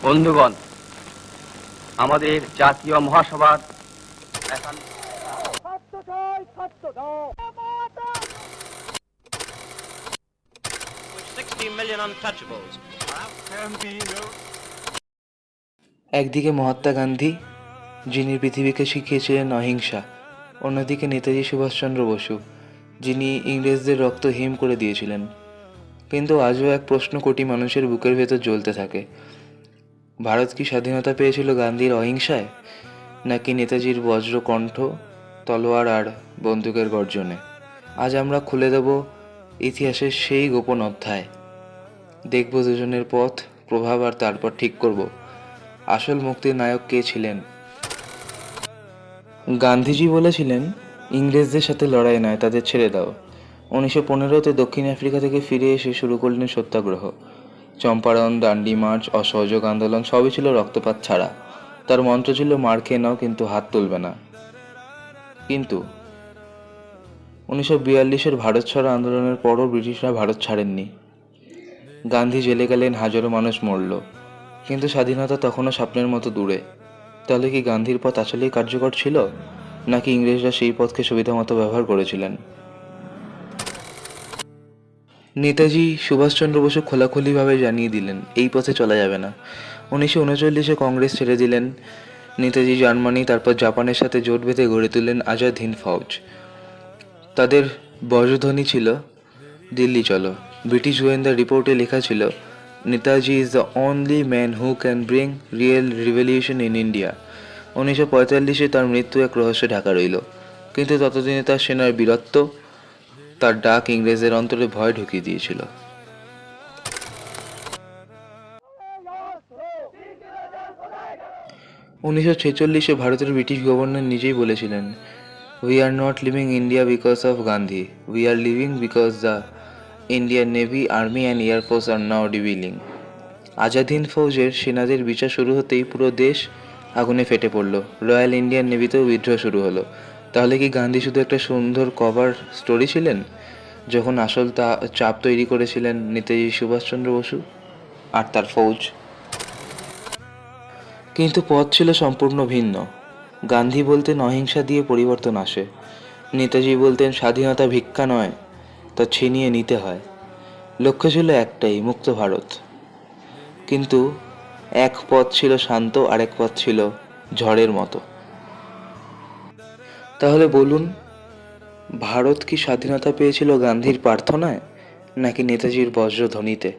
বন্ধুগণ, আমাদের জাতীয় মহাসভার একদিকে মহাত্মা গান্ধী, যিনি পৃথিবীকে শিখিয়েছিলেন অহিংসা, অন্যদিকে নেতাজি সুভাষচন্দ্র বসু, যিনি ইংরেজদের রক্ত হিম করে দিয়েছিলেন। কিন্তু আজও এক প্রশ্ন কোটি মানুষের বুকের ভেতর জ্বলতে থাকে: ভারত কি স্বাধীনতা পেয়েছিল গান্ধীর অহিংসায়, নাকি নেতাজির বজ্রকণ্ঠ, তলোয়ার আর বন্দুকের গর্জনে? আজ আমরা খুলে দেব ইতিহাসের সেই গোপন অধ্যায়। দেখব দুজনের পথ, প্রভাব, আর তারপর ঠিক করব আসল মুক্তির নায়ক কে ছিলেন। গান্ধীজি বলেছিলেন, ইংরেজদের সাথে লড়াই নয়, তাদের ছেড়ে দাও। 1915-তে দক্ষিণ আফ্রিকা থেকে ফিরে এসে শুরু করলেন সত্যাগ্রহ। চম্পারণ, দান্ডি মার্চ, অসহযোগ আন্দোলন সবই ছিল রক্তপাত ছাড়া। তার মন্ত্র ছিল, মার খেয়ে নাও কিন্তু হাত তুলবে না। কিন্তু 1942-এর ভারত ছাড়ো আন্দোলনের পরও ব্রিটিশরা ভারত ছাড়েননি। গান্ধী জেলে গেলেন, হাজারো মানুষ মরল, কিন্তু স্বাধীনতা তখনও স্বপ্নের মতো দূরে। তাহলে কি গান্ধীর পথ আসলেই কার্যকর ছিল, নাকি ইংরেজরা সেই পথকে সুবিধামতো ব্যবহার করেছিলেন? নেতাজি সুভাষচন্দ্র বসু খোলাখুলিভাবে জানিয়ে দিলেন, এই পথে চলা যাবে না। 1939-এ কংগ্রেস ছেড়ে দিলেন। নেতাজি জার্মানি, তারপর জাপানের সাথে জোট বেঁধে গড়ে তুললেন আজাদ হিন্দ ফৌজ। তাদের বজ্রধ্বনি ছিল, দিল্লি চলো। ব্রিটিশ গোয়েন্দা রিপোর্টে লেখা ছিল, Netaji is the only man who can bring real revolution in India. 1945-এ তার মৃত্যু এক রহস্যে ঢাকা রইল, কিন্তু ততদিনে তার সেনার বীরত্ব, তার ডাক ইংরেজদের অন্তরে ভয় ঢুকিয়ে দিয়েছিল। 1946-এ ভারতের ব্রিটিশ গভর্নর নিজেই বলেছিলেন, we are not leaving India because of Gandhi, we are leaving because the Indian navy, army and air force are now revealing. Azad Hind ফৌজের সেনাদের বিচার শুরু হতেই পুরো দেশ আগুনে ফেটে পড়ল। রয়্যাল ইন্ডিয়ান নেভিতেও বিদ্রোহ শুরু হলো। তাহলে কি গান্ধী শুধু একটা সুন্দর কভার স্টোরি ছিলেন, যখন আসল চাপ তৈরি করেছিলেন নেতাজি সুভাষচন্দ্র বসু আর তার ফৌজ? কিন্তু পথ ছিল সম্পূর্ণ ভিন্ন। গান্ধী বলতেন, অহিংসা দিয়ে পরিবর্তন আসে। নেতাজি বলতেন, স্বাধীনতা ভিক্ষা নয়, তা ছিনিয়ে নিতে হয়। লক্ষ্য ছিল একটাই, মুক্ত ভারত। কিন্তু এক পথ ছিল শান্ত, আরেক পথ ছিল ঝড়ের মতো। তাহলে বলুন, ভারত কি স্বাধীনতা পেয়েছিল গান্ধীর প্রার্থনায়, নাকি নেতাজির বজ্রধ্বনিতে?